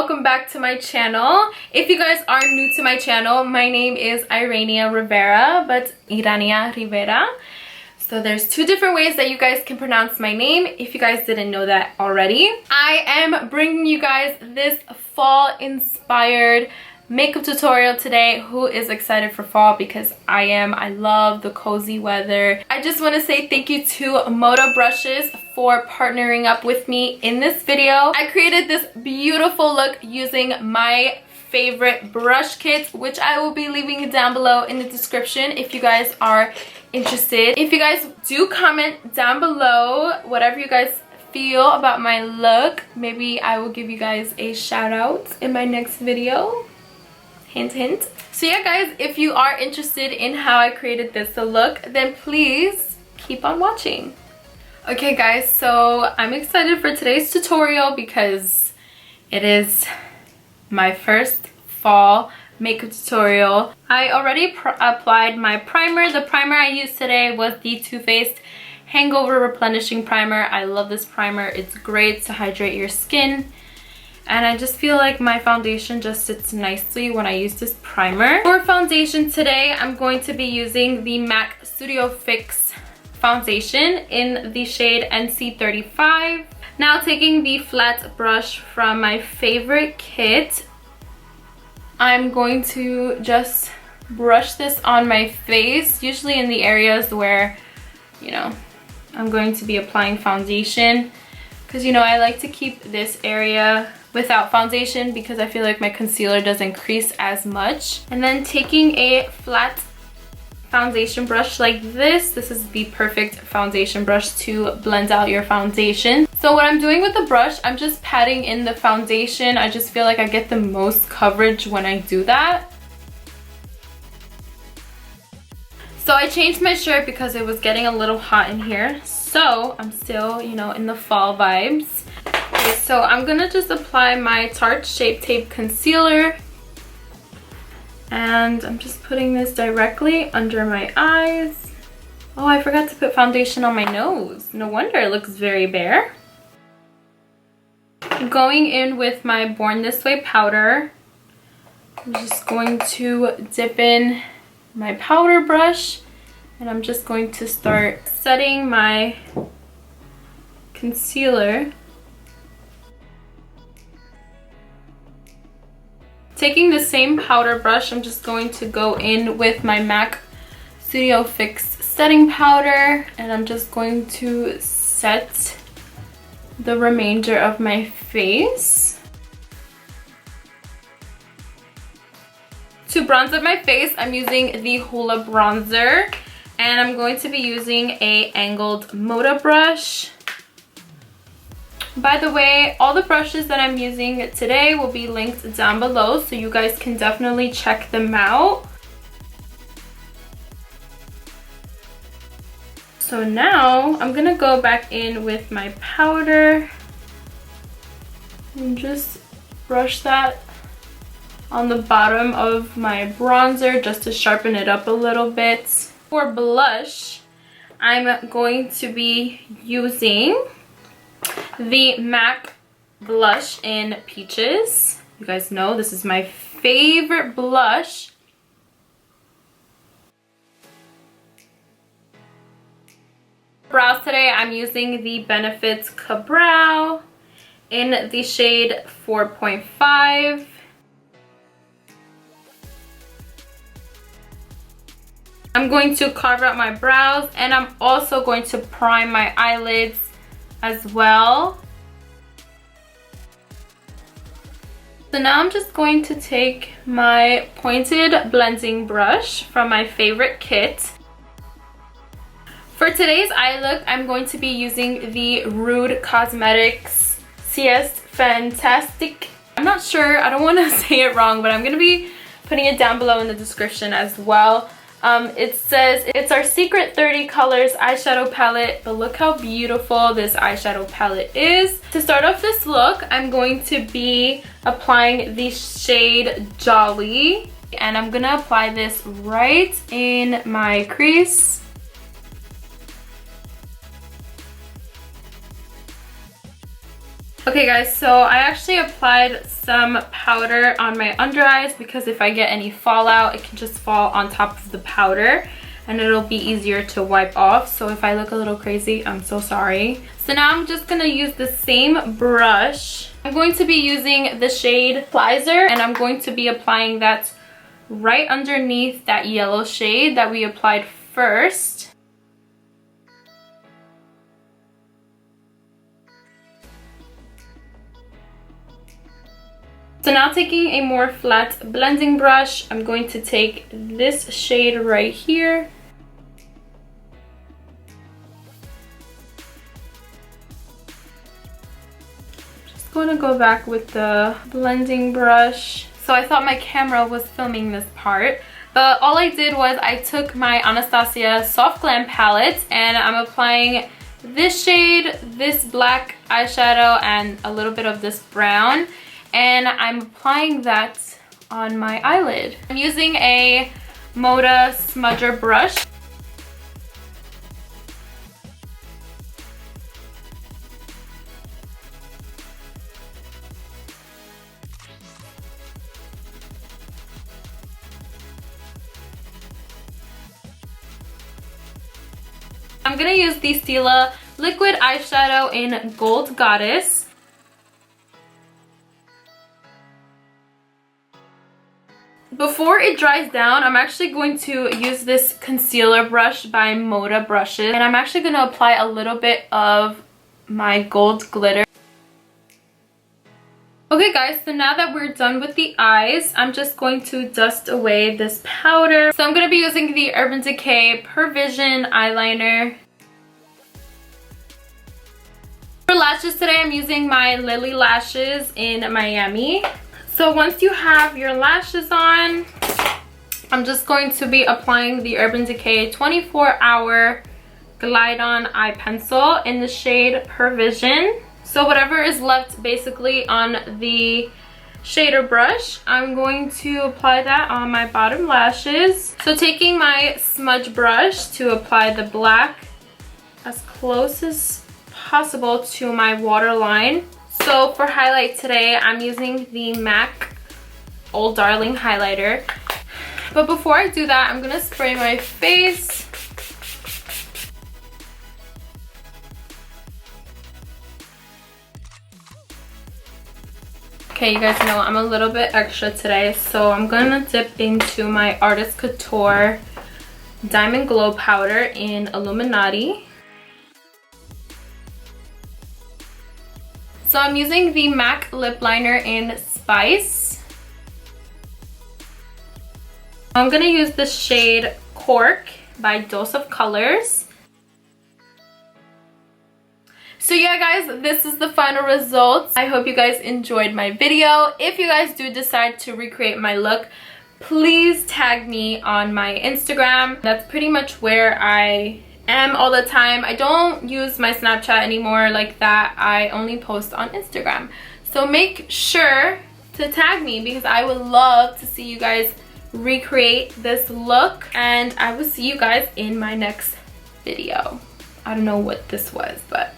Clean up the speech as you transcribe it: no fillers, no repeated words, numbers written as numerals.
welcome back to my channel. If you guys are new to my channel, my name is Irania Rivera, but Irania Rivera. So there's two different ways that you guys can pronounce my name if you guys didn't know that already. I am bringing you guys this fall inspired makeup tutorial today. Who is excited for fall? Because I am. I love the cozy weather. I just want to say thank you to Moda Brushes for partnering up with me in this video. I created this beautiful look using my favorite brush kit, which I will be leaving down below in the description if you guys are interested. If you guys do comment down below whatever you guys feel about my look, maybe I will give you guys a shout out in my next video. Hint hint. So yeah guys, if you are interested in how I created this look, then please keep on watching. Okay guys, so I'm excited for today's tutorial because it is my first fall makeup tutorial. I already applied my primer. The primer I used today was the Toofaced Hangover Replenishing Primer. I love this primer. It's great to hydrate your skin. And I just feel like my foundation just sits nicely when I use this primer. For foundation today, I'm going to be using the MAC Studio Fix foundation in the shade NC35. Now taking the flat brush from my favorite kit, I'm going to just brush this on my face, usually in the areas where, you know, I'm going to be applying foundation. Because, you know, I like to keep this area without foundation because I feel like my concealer doesn't crease as much. And then taking a flat foundation brush like this is the perfect foundation brush to blend out your foundation. So what I'm doing with the brush, I'm just patting in the foundation. I just feel like I get the most coverage when I do that. So I changed my shirt because it was getting a little hot in here. So I'm still, you know, in the fall vibes. Okay, so I'm gonna just apply my Tarte Shape Tape Concealer. And I'm just putting this directly under my eyes. Oh, I forgot to put foundation on my nose. No wonder it looks very bare. Going in with my Born This Way powder. I'm just going to dip in my powder brush. And I'm just going to start setting my concealer. Taking the same powder brush, I'm just going to go in with my MAC Studio Fix setting powder, and I'm just going to set the remainder of my face. To bronze up my face, I'm using the Hoola bronzer, and I'm going to be using a angled Moda brush. By the way, all the brushes that I'm using today will be linked down below, so you guys can definitely check them out. So now I'm gonna go back in with my powder and just brush that on the bottom of my bronzer just to sharpen it up a little bit. For blush, I'm going to be using the MAC blush in Peaches. You guys know this is my favorite blush. Brows today, I'm using the Benefits Kabrow in the shade 4.5. I'm going to carve out my brows, and I'm also going to prime my eyelids as well. So now I'm just going to take my pointed blending brush from my favorite kit. For today's eye look, I'm going to be using the Rude Cosmetics CS Fantastique. I'm not sure, I don't want to say it wrong, but I'm going to be putting it down below in the description as well. It says it's our secret 30 colors eyeshadow palette, but look how beautiful this eyeshadow palette is. To start off this look, I'm going to be applying the shade Jolly, and I'm gonna apply this right in my crease. Okay guys, so I actually applied some powder on my under eyes because if I get any fallout, it can just fall on top of the powder and it'll be easier to wipe off. So if I look a little crazy, I'm so sorry. So now I'm just gonna use the same brush. I'm going to be using the shade Plizer, and I'm going to be applying that right underneath that yellow shade that we applied first. So now taking a more flat blending brush, I'm going to take this shade right here. Just going to go back with the blending brush. So I thought my camera was filming this part, but all I did was I took my Anastasia Soft Glam palette and I'm applying this shade, this black eyeshadow, and a little bit of this brown. And I'm applying that on my eyelid. I'm using a Moda smudger brush. I'm gonna use the Stila liquid eyeshadow in Gold Goddess. Before it dries down, I'm actually going to use this concealer brush by Moda Brushes, and I'm actually going to apply a little bit of my gold glitter. Okay guys, so now that we're done with the eyes, I'm just going to dust away this powder. So I'm going to be using the Urban Decay PerversionEyeliner. For lashes today, I'm using my Lily Lashes in Miami. So once you have your lashes on, I'm just going to be applying the Urban Decay 24-Hour Glide On Eye Pencil in the shade Pervision. So whatever is left basically on the shader brush, I'm going to apply that on my bottom lashes. So taking my smudge brush to apply the black as close as possible to my waterline. So for highlight today, I'm using the MAC Old Darling highlighter. But before I do that, I'm gonna spray my face. Okay, you guys know I'm a little bit extra today, so I'm gonna dip into my Artist Couture Diamond Glow powder in Illuminati. So I'm using the MAC lip liner in Spice. I'm gonna use the shade Cork by Dose of Colors. So yeah guys, this is the final results. I hope you guys enjoyed my video. If you guys do decide to recreate my look, please tag me on my Instagram. That's pretty much where I am all the time. I don't use my Snapchat anymore like that. I only post on Instagram. So make sure to tag me because I would love to see you guys recreate this look, and I will see you guys in my next video. I don't know what this was, but